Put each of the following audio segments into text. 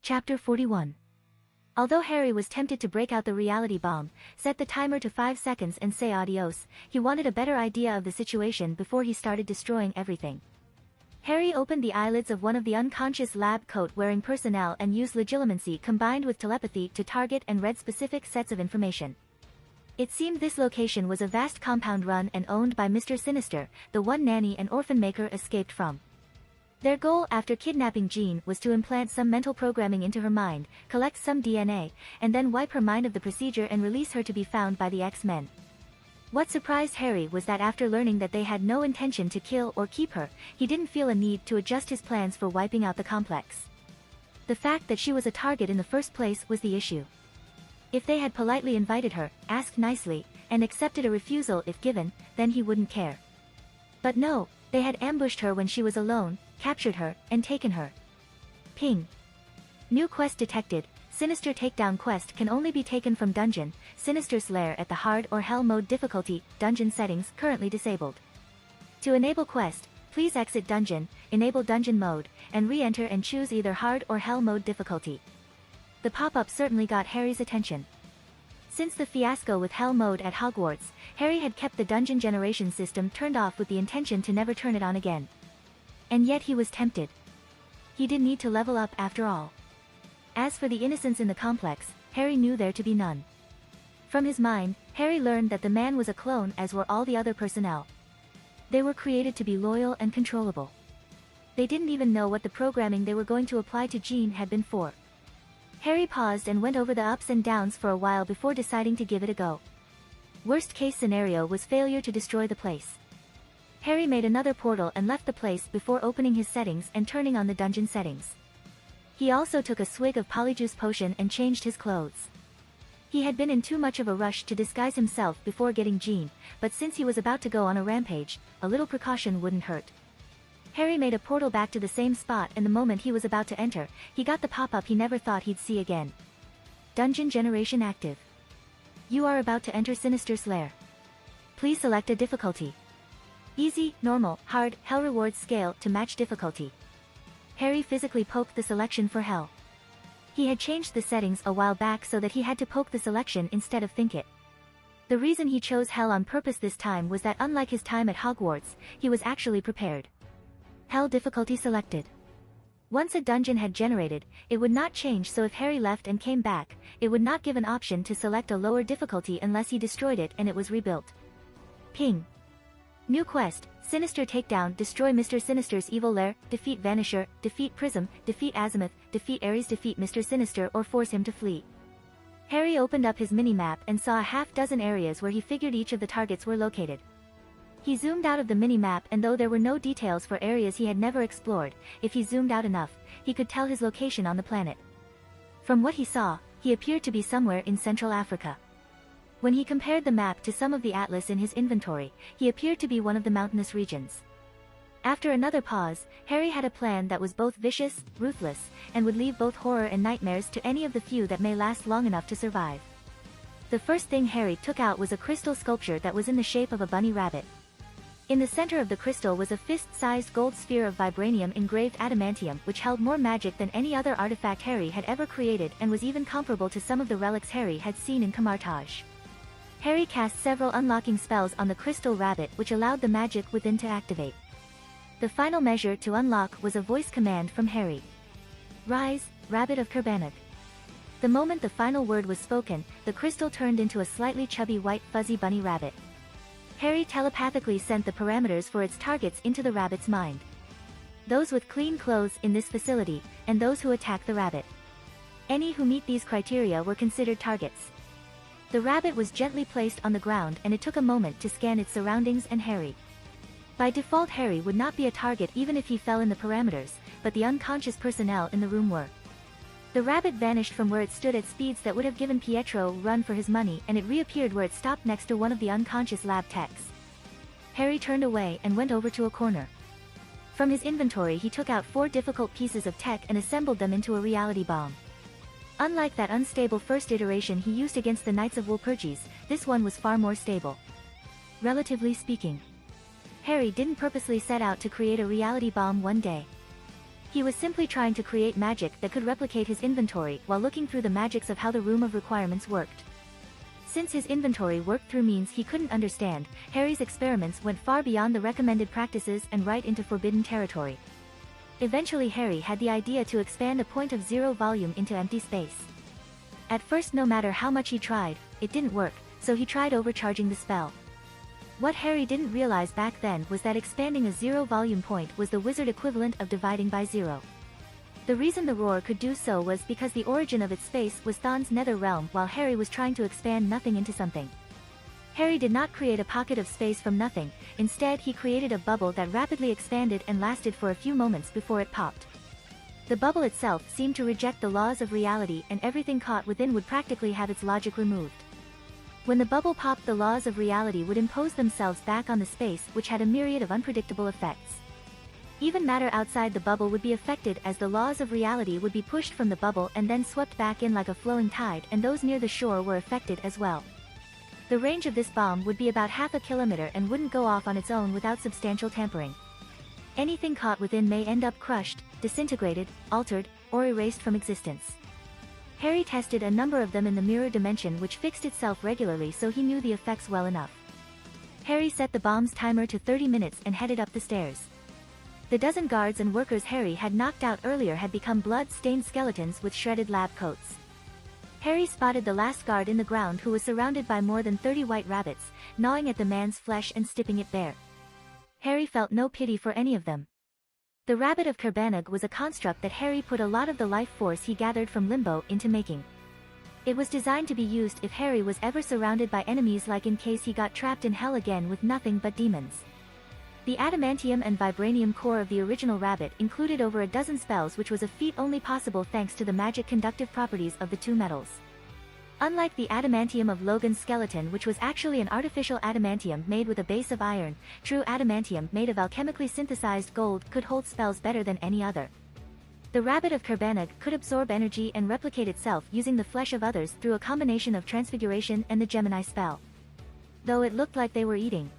Chapter 41. Although Harry was tempted to break out the reality bomb, set the timer to 5 seconds and say adios, he wanted a better idea of the situation before he started destroying everything. Harry opened the eyelids of one of the unconscious lab coat-wearing personnel and used legilimency combined with telepathy to target and read specific sets of information. It seemed this location was a vast compound run and owned by Mr. Sinister, the one nanny and orphan maker escaped from. Their goal after kidnapping Jean was to implant some mental programming into her mind, collect some DNA, and then wipe her mind of the procedure and release her to be found by the X-Men. What surprised Harry was that after learning that they had no intention to kill or keep her, he didn't feel a need to adjust his plans for wiping out the complex. The fact that she was a target in the first place was the issue. If they had politely invited her, asked nicely, and accepted a refusal if given, then he wouldn't care. But no, they had ambushed her when she was alone, captured her, and taken her. Ping. New quest detected. Sinister takedown quest can only be taken from dungeon, Sinister's lair at the hard or hell mode difficulty, dungeon settings currently disabled. To enable quest, please exit dungeon, enable dungeon mode, and re-enter and choose either hard or hell mode difficulty. The pop-up certainly got Harry's attention. Since the fiasco with hell mode at Hogwarts, Harry had kept the dungeon generation system turned off with the intention to never turn it on again. And yet he was tempted. He didn't need to level up after all. As for the innocents in the complex, Harry knew there to be none. From his mind, Harry learned that the man was a clone as were all the other personnel. They were created to be loyal and controllable. They didn't even know what the programming they were going to apply to Jean had been for. Harry paused and went over the ups and downs for a while before deciding to give it a go. Worst case scenario was failure to destroy the place. Harry made another portal and left the place before opening his settings and turning on the dungeon settings. He also took a swig of polyjuice potion and changed his clothes. He had been in too much of a rush to disguise himself before getting Jean, but since he was about to go on a rampage, a little precaution wouldn't hurt. Harry made a portal back to the same spot and the moment he was about to enter, he got the pop-up he never thought he'd see again. Dungeon generation active. You are about to enter Sinister's lair. Please select a difficulty. Easy, normal, hard, hell rewards scale to match difficulty. Harry physically poked the selection for hell. He had changed the settings a while back so that he had to poke the selection instead of think it. The reason he chose hell on purpose this time was that unlike his time at Hogwarts, he was actually prepared. Hell difficulty selected. Once a dungeon had generated, it would not change, so if Harry left and came back, it would not give an option to select a lower difficulty unless he destroyed it and it was rebuilt. Ping. New quest, Sinister takedown, destroy Mr. Sinister's evil lair, defeat Vanisher, defeat Prism, defeat Azimuth, defeat Ares, defeat Mr. Sinister or force him to flee. Harry opened up his mini-map and saw a half-dozen areas where he figured each of the targets were located. He zoomed out of the mini-map and though there were no details for areas he had never explored, if he zoomed out enough, he could tell his location on the planet. From what he saw, he appeared to be somewhere in Central Africa. When he compared the map to some of the atlas in his inventory, he appeared to be one of the mountainous regions. After another pause, Harry had a plan that was both vicious, ruthless, and would leave both horror and nightmares to any of the few that may last long enough to survive. The first thing Harry took out was a crystal sculpture that was in the shape of a bunny rabbit. In the center of the crystal was a fist-sized gold sphere of vibranium engraved adamantium which held more magic than any other artifact Harry had ever created and was even comparable to some of the relics Harry had seen in Camartage. Harry cast several unlocking spells on the crystal rabbit which allowed the magic within to activate. The final measure to unlock was a voice command from Harry. Rise, Rabbit of Kerbanuk. The moment the final word was spoken, the crystal turned into a slightly chubby white fuzzy bunny rabbit. Harry telepathically sent the parameters for its targets into the rabbit's mind. Those with clean clothes in this facility, and those who attack the rabbit. Any who meet these criteria were considered targets. The rabbit was gently placed on the ground and it took a moment to scan its surroundings and Harry. By default Harry would not be a target even if he fell in the parameters, but the unconscious personnel in the room were. The rabbit vanished from where it stood at speeds that would have given Pietro a run for his money and it reappeared where it stopped next to one of the unconscious lab techs. Harry turned away and went over to a corner. From his inventory he took out 4 difficult pieces of tech and assembled them into a reality bomb. Unlike that unstable first iteration he used against the Knights of Walpurgis, this one was far more stable. Relatively speaking. Harry didn't purposely set out to create a reality bomb one day. He was simply trying to create magic that could replicate his inventory while looking through the magics of how the Room of Requirements worked. Since his inventory worked through means he couldn't understand, Harry's experiments went far beyond the recommended practices and right into forbidden territory. Eventually Harry had the idea to expand a point of zero volume into empty space. At first, no matter how much he tried, it didn't work, so he tried overcharging the spell. What Harry didn't realize back then was that expanding a zero volume point was the wizard equivalent of dividing by zero. The reason the roar could do so was because the origin of its space was Thon's nether realm while Harry was trying to expand nothing into something. Harry did not create a pocket of space from nothing, instead he created a bubble that rapidly expanded and lasted for a few moments before it popped. The bubble itself seemed to reject the laws of reality and everything caught within would practically have its logic removed. When the bubble popped, the laws of reality would impose themselves back on the space, which had a myriad of unpredictable effects. Even matter outside the bubble would be affected as the laws of reality would be pushed from the bubble and then swept back in like a flowing tide, and those near the shore were affected as well. The range of this bomb would be about half a kilometer and wouldn't go off on its own without substantial tampering. Anything caught within may end up crushed, disintegrated, altered, or erased from existence. Harry tested a number of them in the mirror dimension, which fixed itself regularly, so he knew the effects well enough. Harry set the bomb's timer to 30 minutes and headed up the stairs. The dozen guards and workers Harry had knocked out earlier had become blood-stained skeletons with shredded lab coats. Harry spotted the last guard in the ground, who was surrounded by more than 30 white rabbits, gnawing at the man's flesh and stripping it bare. Harry felt no pity for any of them. The Rabbit of Kerbanag was a construct that Harry put a lot of the life force he gathered from Limbo into making. It was designed to be used if Harry was ever surrounded by enemies, like in case he got trapped in hell again with nothing but demons. The adamantium and vibranium core of the original Rabbit included over a dozen spells, which was a feat only possible thanks to the magic conductive properties of the two metals. Unlike the adamantium of Logan's skeleton, which was actually an artificial adamantium made with a base of iron, true adamantium made of alchemically synthesized gold could hold spells better than any other. The Rabbit of Kerbanag could absorb energy and replicate itself using the flesh of others through a combination of transfiguration and the Gemini spell. Though it looked like they were eating.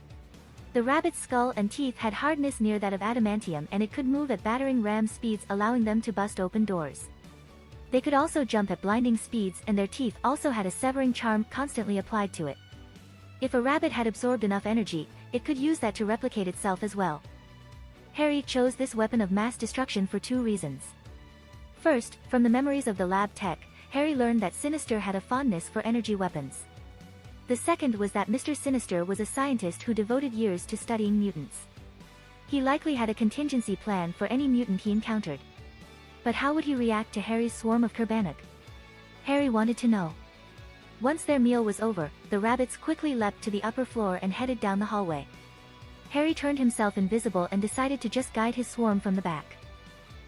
The rabbit's skull and teeth had hardness near that of adamantium, and it could move at battering ram speeds, allowing them to bust open doors. They could also jump at blinding speeds, and their teeth also had a severing charm constantly applied to it. If a rabbit had absorbed enough energy, it could use that to replicate itself as well. Harry chose this weapon of mass destruction for two reasons. First, from the memories of the lab tech, Harry learned that Sinister had a fondness for energy weapons. The second was that Mr. Sinister was a scientist who devoted years to studying mutants. He likely had a contingency plan for any mutant he encountered. But how would he react to Harry's swarm of Kerbanag? Harry wanted to know. Once their meal was over, the rabbits quickly leapt to the upper floor and headed down the hallway. Harry turned himself invisible and decided to just guide his swarm from the back.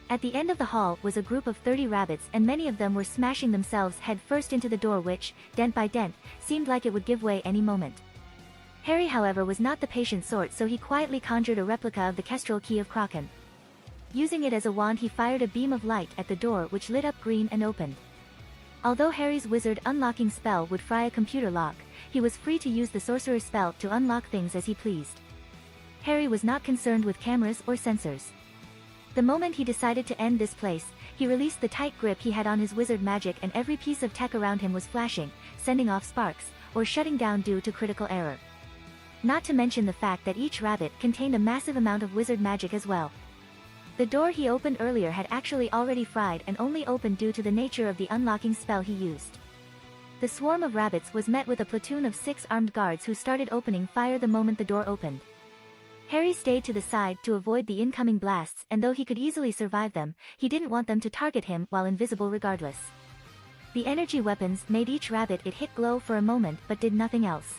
At the end of the hall was a group of 30 rabbits, and many of them were smashing themselves head first into the door, which, dent by dent, seemed like it would give way any moment. Harry, however, was not the patient sort, so he quietly conjured a replica of the Kestrel Key of Kraken. Using it as a wand, he fired a beam of light at the door, which lit up green and opened. Although Harry's wizard unlocking spell would fry a computer lock, he was free to use the sorcerer's spell to unlock things as he pleased. Harry was not concerned with cameras or sensors. The moment he decided to end this place, he released the tight grip he had on his wizard magic, and every piece of tech around him was flashing, sending off sparks, or shutting down due to critical error. Not to mention the fact that each rabbit contained a massive amount of wizard magic as well. The door he opened earlier had actually already fried and only opened due to the nature of the unlocking spell he used. The swarm of rabbits was met with a platoon of 6 armed guards who started opening fire the moment the door opened. Harry stayed to the side to avoid the incoming blasts, and though he could easily survive them, he didn't want them to target him while invisible regardless. The energy weapons made each rabbit it hit glow for a moment but did nothing else.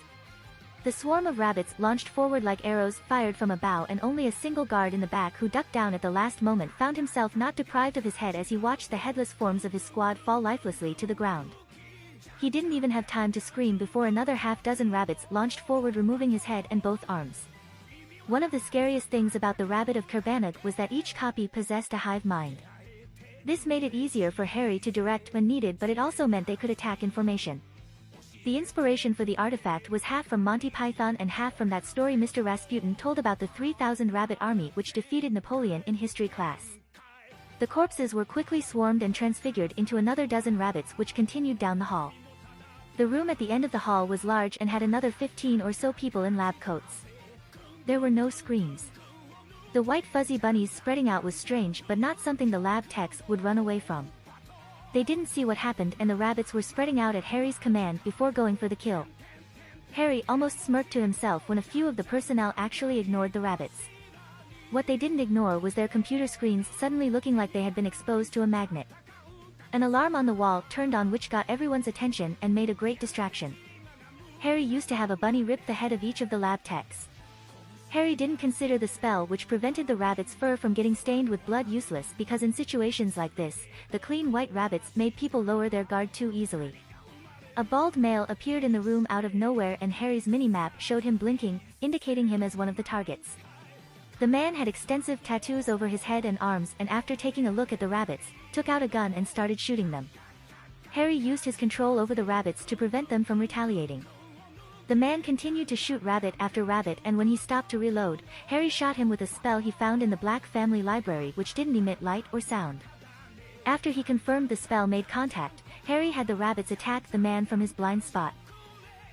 The swarm of rabbits launched forward like arrows fired from a bow, and only a single guard in the back, who ducked down at the last moment, found himself not deprived of his head as he watched the headless forms of his squad fall lifelessly to the ground. He didn't even have time to scream before another half-dozen rabbits launched forward, removing his head and both arms. One of the scariest things about the Rabbit of Kerbanag was that each copy possessed a hive mind. This made it easier for Harry to direct when needed, but it also meant they could attack in formation. The inspiration for the artifact was half from Monty Python and half from that story Mr. Rasputin told about the 3,000 rabbit army which defeated Napoleon in history class. The corpses were quickly swarmed and transfigured into another dozen rabbits which continued down the hall. The room at the end of the hall was large and had another 15 or so people in lab coats. There were no screams. The white fuzzy bunnies spreading out was strange but not something the lab techs would run away from. They didn't see what happened and the rabbits were spreading out at Harry's command before going for the kill. Harry almost smirked to himself when a few of the personnel actually ignored the rabbits. What they didn't ignore was their computer screens suddenly looking like they had been exposed to a magnet. An alarm on the wall turned on which got everyone's attention and made a great distraction. Harry used to have a bunny rip the head of each of the lab techs. Harry didn't consider the spell which prevented the rabbit's fur from getting stained with blood useless because in situations like this, the clean white rabbits made people lower their guard too easily. A bald male appeared in the room out of nowhere and Harry's mini-map showed him blinking, indicating him as one of the targets. The man had extensive tattoos over his head and arms and after taking a look at the rabbits, took out a gun and started shooting them. Harry used his control over the rabbits to prevent them from retaliating. The man continued to shoot rabbit after rabbit and when he stopped to reload, Harry shot him with a spell he found in the Black Family Library which didn't emit light or sound. After he confirmed the spell made contact, Harry had the rabbits attack the man from his blind spot.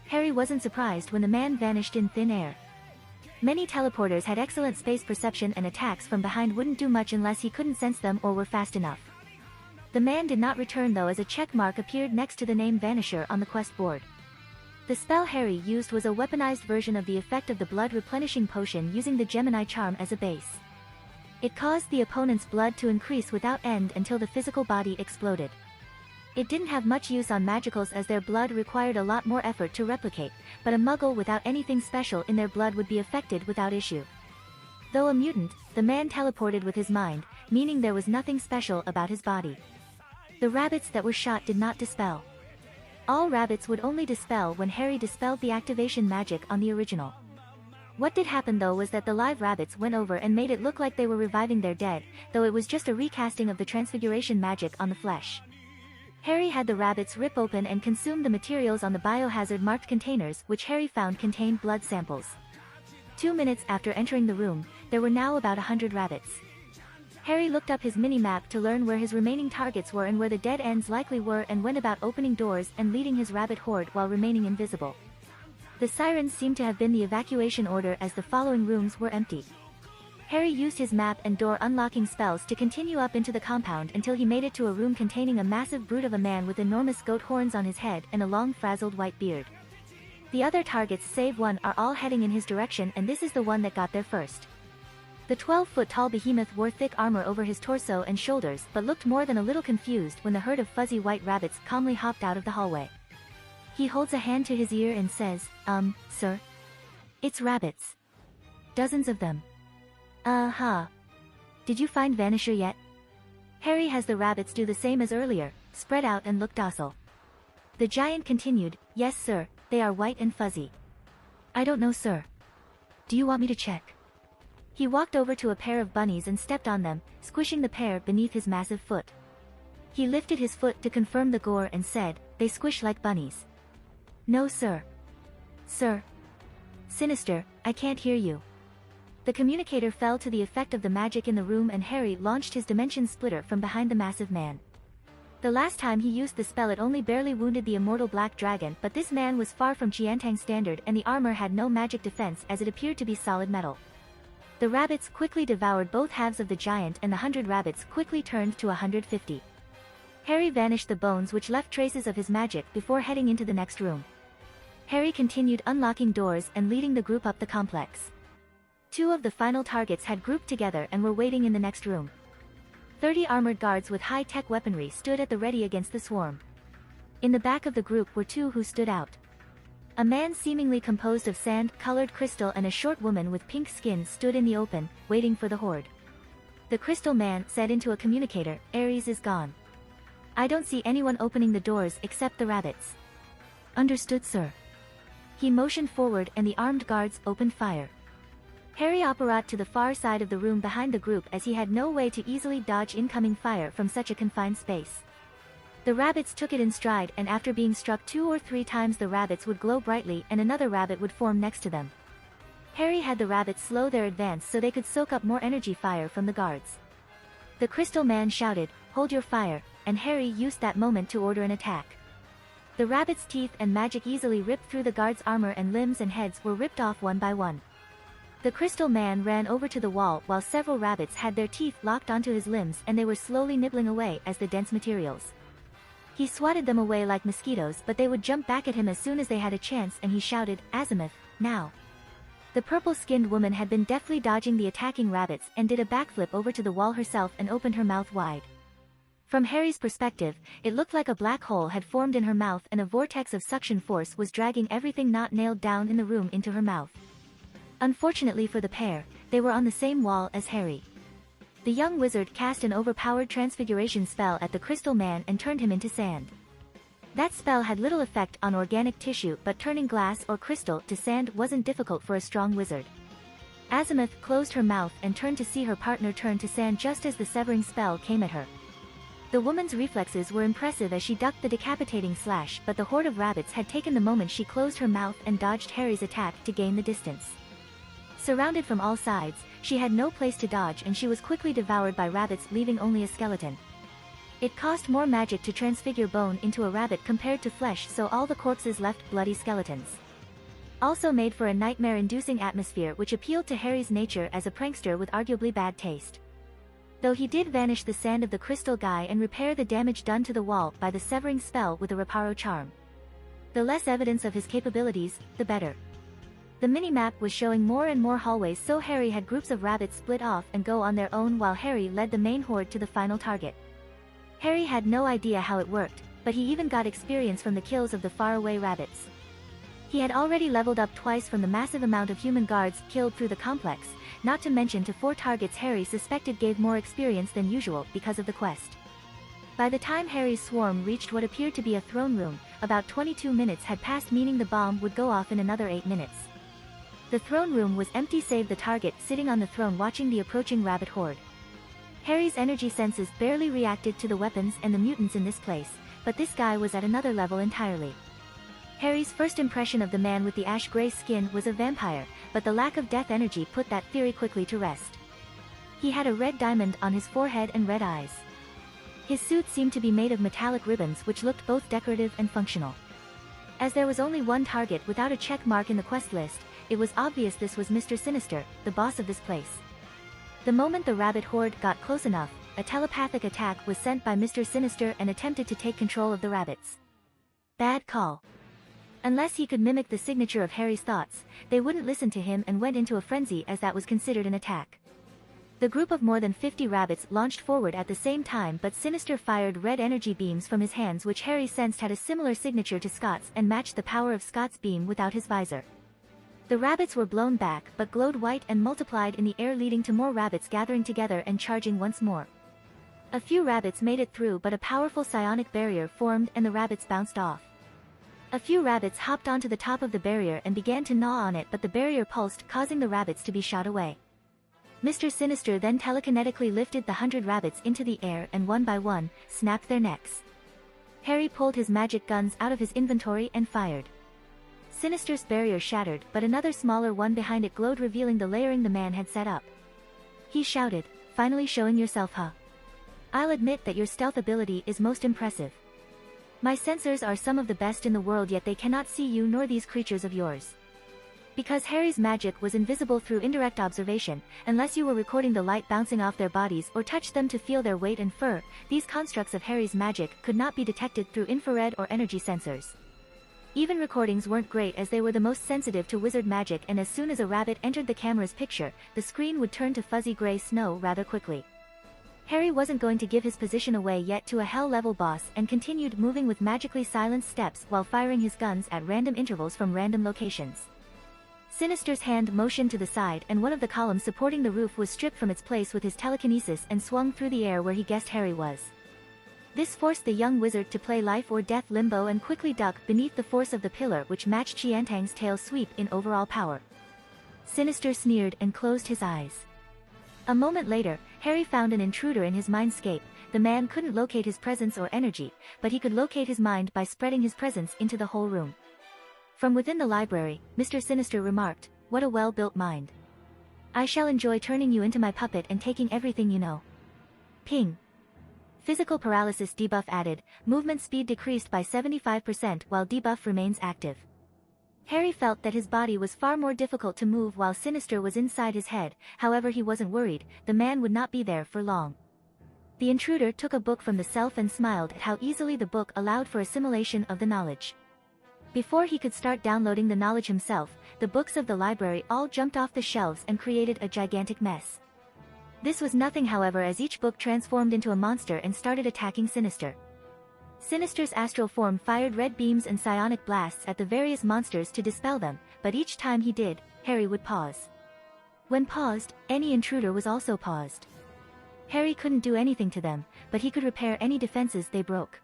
Harry wasn't surprised when the man vanished in thin air. Many teleporters had excellent space perception and attacks from behind wouldn't do much unless he couldn't sense them or were fast enough. The man did not return though as a check mark appeared next to the name Vanisher on the quest board. The spell Harry used was a weaponized version of the effect of the blood replenishing potion using the Gemini charm as a base. It caused the opponent's blood to increase without end until the physical body exploded. It didn't have much use on magicals as their blood required a lot more effort to replicate, but a muggle without anything special in their blood would be affected without issue. Though a mutant, the man teleported with his mind, meaning there was nothing special about his body. The rabbits that were shot did not dispel. All rabbits would only dispel when Harry dispelled the activation magic on the original. What did happen though was that the live rabbits went over and made it look like they were reviving their dead, though it was just a recasting of the transfiguration magic on the flesh. Harry had the rabbits rip open and consume the materials on the biohazard marked containers which Harry found contained blood samples. 2 minutes after entering the room, there were now about 100 rabbits. Harry looked up his mini-map to learn where his remaining targets were and where the dead ends likely were and went about opening doors and leading his rabbit horde while remaining invisible. The sirens seemed to have been the evacuation order as the following rooms were empty. Harry used his map and door unlocking spells to continue up into the compound until he made it to a room containing a massive brute of a man with enormous goat horns on his head and a long frazzled white beard. The other targets save one are all heading in his direction and this is the one that got there first. The 12-foot-tall behemoth wore thick armor over his torso and shoulders but looked more than a little confused when the herd of fuzzy white rabbits calmly hopped out of the hallway. He holds a hand to his ear and says, sir? It's rabbits. Dozens of them. Did you find Vanisher yet? Harry has the rabbits do the same as earlier, spread out and look docile. The giant continued, yes sir, they are white and fuzzy. I don't know sir. Do you want me to check? He walked over to a pair of bunnies and stepped on them, squishing the pair beneath his massive foot. He lifted his foot to confirm the gore and said, they squish like bunnies. No sir. Sir. Sinister, I can't hear you. The communicator fell to the effect of the magic in the room and Harry launched his dimension splitter from behind the massive man. The last time he used the spell it only barely wounded the immortal black dragon but this man was far from Chiantang's standard and the armor had no magic defense as it appeared to be solid metal. The rabbits quickly devoured both halves of the giant and the 100 rabbits quickly turned to 150. Harry vanished the bones which left traces of his magic before heading into the next room. Harry continued unlocking doors and leading the group up the complex. 2 of the final targets had grouped together and were waiting in the next room. 30 armored guards with high-tech weaponry stood at the ready against the swarm. In the back of the group were 2 who stood out. A man seemingly composed of sand-colored crystal and a short woman with pink skin stood in the open, waiting for the horde. The crystal man said into a communicator, Ares is gone. I don't see anyone opening the doors except the rabbits. Understood sir. He motioned forward and the armed guards opened fire. Harry apparat to the far side of the room behind the group as he had no way to easily dodge incoming fire from such a confined space. The rabbits took it in stride and after being struck 2 or 3 times the rabbits would glow brightly and another rabbit would form next to them. Harry had the rabbits slow their advance so they could soak up more energy fire from the guards. The Crystal Man shouted, "Hold your fire," and Harry used that moment to order an attack. The rabbit's teeth and magic easily ripped through the guard's armor, and limbs and heads were ripped off one by one. The Crystal Man ran over to the wall while several rabbits had their teeth locked onto his limbs, and they were slowly nibbling away as the dense materials. He swatted them away like mosquitoes, but they would jump back at him as soon as they had a chance, and he shouted, "Azimuth, now!" The purple-skinned woman had been deftly dodging the attacking rabbits and did a backflip over to the wall herself and opened her mouth wide. From Harry's perspective, it looked like a black hole had formed in her mouth, and a vortex of suction force was dragging everything not nailed down in the room into her mouth. Unfortunately for the pair, they were on the same wall as Harry. The young wizard cast an overpowered transfiguration spell at the Crystal Man and turned him into sand. That spell had little effect on organic tissue, but turning glass or crystal to sand wasn't difficult for a strong wizard. Azimuth closed her mouth and turned to see her partner turn to sand just as the severing spell came at her. The woman's reflexes were impressive as she ducked the decapitating slash, but the horde of rabbits had taken the moment she closed her mouth and dodged Harry's attack to gain the distance. Surrounded from all sides, she had no place to dodge, and she was quickly devoured by rabbits, leaving only a skeleton. It cost more magic to transfigure bone into a rabbit compared to flesh, so all the corpses left bloody skeletons. Also made for a nightmare-inducing atmosphere which appealed to Harry's nature as a prankster with arguably bad taste. Though he did vanish the sand of the crystal guy and repair the damage done to the wall by the severing spell with a reparo charm. The less evidence of his capabilities, the better. The mini-map was showing more and more hallways, so Harry had groups of rabbits split off and go on their own while Harry led the main horde to the final target. Harry had no idea how it worked, but he even got experience from the kills of the faraway rabbits. He had already leveled up twice from the massive amount of human guards killed through the complex, not to mention to 4 targets Harry suspected gave more experience than usual because of the quest. By the time Harry's swarm reached what appeared to be a throne room, about 22 minutes had passed, meaning the bomb would go off in another 8 minutes. The throne room was empty save the target sitting on the throne watching the approaching rabbit horde. Harry's energy senses barely reacted to the weapons and the mutants in this place, but this guy was at another level entirely. Harry's first impression of the man with the ash-gray skin was a vampire, but the lack of death energy put that theory quickly to rest. He had a red diamond on his forehead and red eyes. His suit seemed to be made of metallic ribbons which looked both decorative and functional. As there was only one target without a check mark in the quest list, it was obvious this was Mr. Sinister, the boss of this place. The moment the rabbit horde got close enough, a telepathic attack was sent by Mr. Sinister and attempted to take control of the rabbits. Bad call. Unless he could mimic the signature of Harry's thoughts, they wouldn't listen to him and went into a frenzy, as that was considered an attack. The group of more than 50 rabbits launched forward at the same time, but Sinister fired red energy beams from his hands which Harry sensed had a similar signature to Scott's and matched the power of Scott's beam without his visor. The rabbits were blown back but glowed white and multiplied in the air, leading to more rabbits gathering together and charging once more. A few rabbits made it through, but a powerful psionic barrier formed and the rabbits bounced off. A few rabbits hopped onto the top of the barrier and began to gnaw on it, but the barrier pulsed, causing the rabbits to be shot away. Mr. Sinister then telekinetically lifted the 100 rabbits into the air and one by one, snapped their necks. Harry pulled his magic guns out of his inventory and fired. Sinister's barrier shattered, but another smaller one behind it glowed, revealing the layering the man had set up. He shouted, "Finally showing yourself, huh? I'll admit that your stealth ability is most impressive. My sensors are some of the best in the world, yet they cannot see you nor these creatures of yours." Because Harry's magic was invisible through indirect observation, unless you were recording the light bouncing off their bodies or touched them to feel their weight and fur, these constructs of Harry's magic could not be detected through infrared or energy sensors. Even recordings weren't great, as they were the most sensitive to wizard magic, and as soon as a rabbit entered the camera's picture, the screen would turn to fuzzy gray snow rather quickly. Harry wasn't going to give his position away yet to a hell-level boss and continued moving with magically silenced steps while firing his guns at random intervals from random locations. Sinister's hand motioned to the side and one of the columns supporting the roof was stripped from its place with his telekinesis and swung through the air where he guessed Harry was. This forced the young wizard to play life or death limbo and quickly duck beneath the force of the pillar, which matched Qiantang's tail sweep in overall power. Sinister sneered and closed his eyes. A moment later, Harry found an intruder in his mindscape. The man couldn't locate his presence or energy, but he could locate his mind by spreading his presence into the whole room. From within the library, Mr. Sinister remarked, "What a well-built mind. I shall enjoy turning you into my puppet and taking everything you know." Ping. Physical paralysis debuff added, movement speed decreased by 75% while debuff remains active. Harry felt that his body was far more difficult to move while Sinister was inside his head, however he wasn't worried, the man would not be there for long. The intruder took a book from the shelf and smiled at how easily the book allowed for assimilation of the knowledge. Before he could start downloading the knowledge himself, the books of the library all jumped off the shelves and created a gigantic mess. This was nothing however as each book transformed into a monster and started attacking Sinister. Sinister's astral form fired red beams and psionic blasts at the various monsters to dispel them, but each time he did, Harry would pause. When paused, any intruder was also paused. Harry couldn't do anything to them, but he could repair any defenses they broke.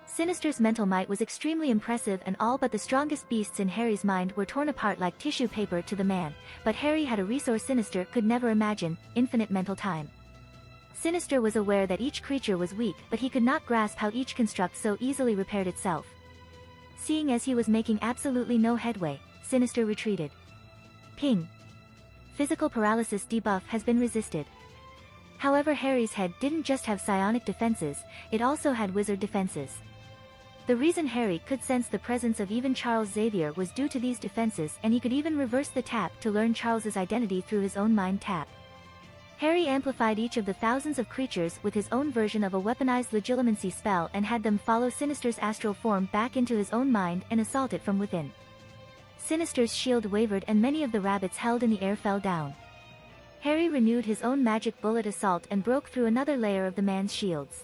Sinister's mental might was extremely impressive and all but the strongest beasts in Harry's mind were torn apart like tissue paper to the man, but Harry had a resource Sinister could never imagine, infinite mental time. Sinister was aware that each creature was weak but he could not grasp how each construct so easily repaired itself. Seeing as he was making absolutely no headway, Sinister retreated. Ping. Physical paralysis debuff has been resisted. However, Harry's head didn't just have psionic defenses, it also had wizard defenses. The reason Harry could sense the presence of even Charles Xavier was due to these defenses and he could even reverse the tap to learn Charles's identity through his own mind tap. Harry amplified each of the thousands of creatures with his own version of a weaponized legilimency spell and had them follow Sinister's astral form back into his own mind and assault it from within. Sinister's shield wavered and many of the rabbits held in the air fell down. Harry renewed his own magic bullet assault and broke through another layer of the man's shields.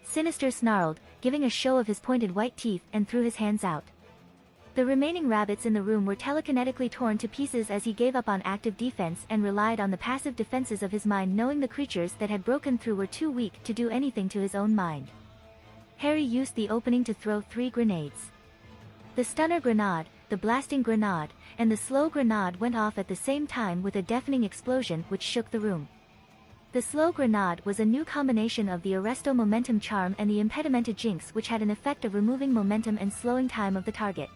Sinister snarled, giving a show of his pointed white teeth and threw his hands out. The remaining rabbits in the room were telekinetically torn to pieces as he gave up on active defense and relied on the passive defenses of his mind knowing the creatures that had broken through were too weak to do anything to his own mind. Harry used the opening to throw 3 grenades. The stunner grenade, the blasting grenade, and the slow grenade went off at the same time with a deafening explosion which shook the room. The slow grenade was a new combination of the Arresto momentum charm and the impedimenta jinx which had an effect of removing momentum and slowing time of the target.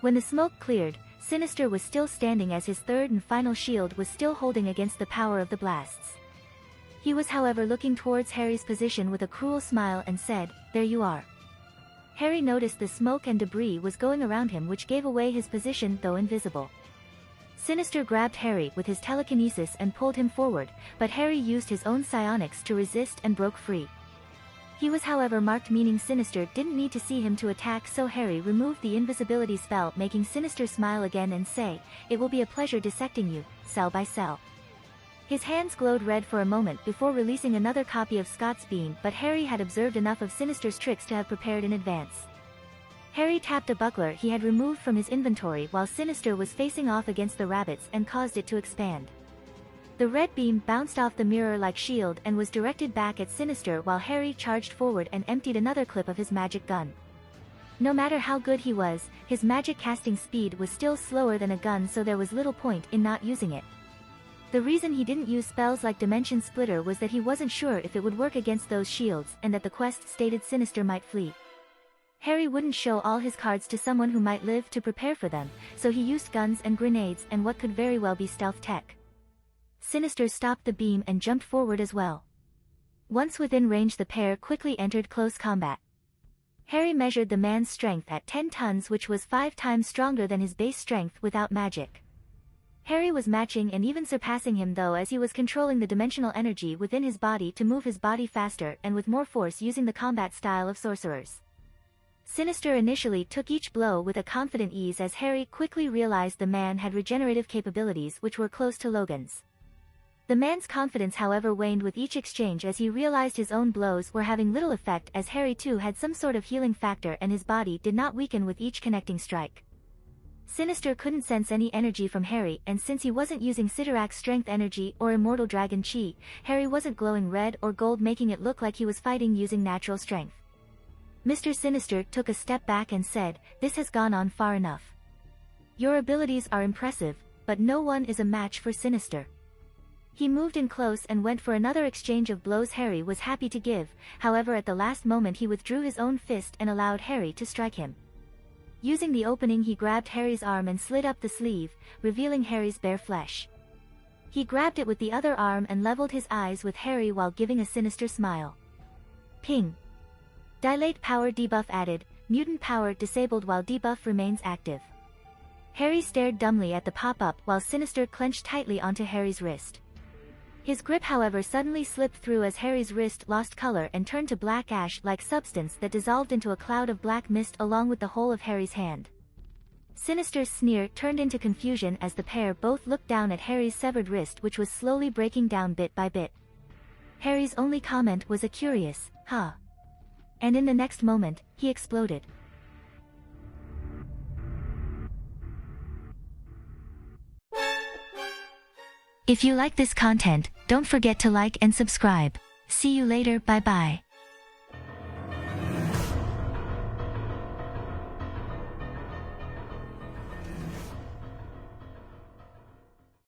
When the smoke cleared, Sinister was still standing as his third and final shield was still holding against the power of the blasts. He was however looking towards Harry's position with a cruel smile and said, "There you are." Harry noticed the smoke and debris was going around him which gave away his position though invisible. Sinister grabbed Harry with his telekinesis and pulled him forward, but Harry used his own psionics to resist and broke free. He was however marked meaning Sinister didn't need to see him to attack so Harry removed the invisibility spell making Sinister smile again and say, "It will be a pleasure dissecting you, cell by cell." His hands glowed red for a moment before releasing another copy of Scott's beam but Harry had observed enough of Sinister's tricks to have prepared in advance. Harry tapped a buckler he had removed from his inventory while Sinister was facing off against the rabbits and caused it to expand. The red beam bounced off the mirror-like shield and was directed back at Sinister while Harry charged forward and emptied another clip of his magic gun. No matter how good he was, his magic casting speed was still slower than a gun so there was little point in not using it. The reason he didn't use spells like Dimension Splitter was that he wasn't sure if it would work against those shields and that the quest stated Sinister might flee. Harry wouldn't show all his cards to someone who might live to prepare for them, so he used guns and grenades and what could very well be stealth tech. Sinister stopped the beam and jumped forward as well. Once within range the pair quickly entered close combat. Harry measured the man's strength at 10 tons which was 5 times stronger than his base strength without magic. Harry was matching and even surpassing him though as he was controlling the dimensional energy within his body to move his body faster and with more force using the combat style of sorcerers. Sinister initially took each blow with a confident ease as Harry quickly realized the man had regenerative capabilities which were close to Logan's. The man's confidence however waned with each exchange as he realized his own blows were having little effect as Harry too had some sort of healing factor and his body did not weaken with each connecting strike. Sinister couldn't sense any energy from Harry and since he wasn't using Sidorak's strength energy or immortal dragon chi, Harry wasn't glowing red or gold making it look like he was fighting using natural strength. Mr. Sinister took a step back and said, "This has gone on far enough. Your abilities are impressive, but no one is a match for Sinister." He moved in close and went for another exchange of blows Harry was happy to give, however at the last moment he withdrew his own fist and allowed Harry to strike him. Using the opening he grabbed Harry's arm and slid up the sleeve, revealing Harry's bare flesh. He grabbed it with the other arm and leveled his eyes with Harry while giving a sinister smile. Ping. Dilate power debuff added, mutant power disabled while debuff remains active. Harry stared dumbly at the pop-up while Sinister clenched tightly onto Harry's wrist. His grip however suddenly slipped through as Harry's wrist lost color and turned to black ash-like substance that dissolved into a cloud of black mist along with the whole of Harry's hand. Sinister's sneer turned into confusion as the pair both looked down at Harry's severed wrist which was slowly breaking down bit by bit. Harry's only comment was a curious, huh? And in the next moment, he exploded. If you like this content, don't forget to like and subscribe. See you later, bye bye.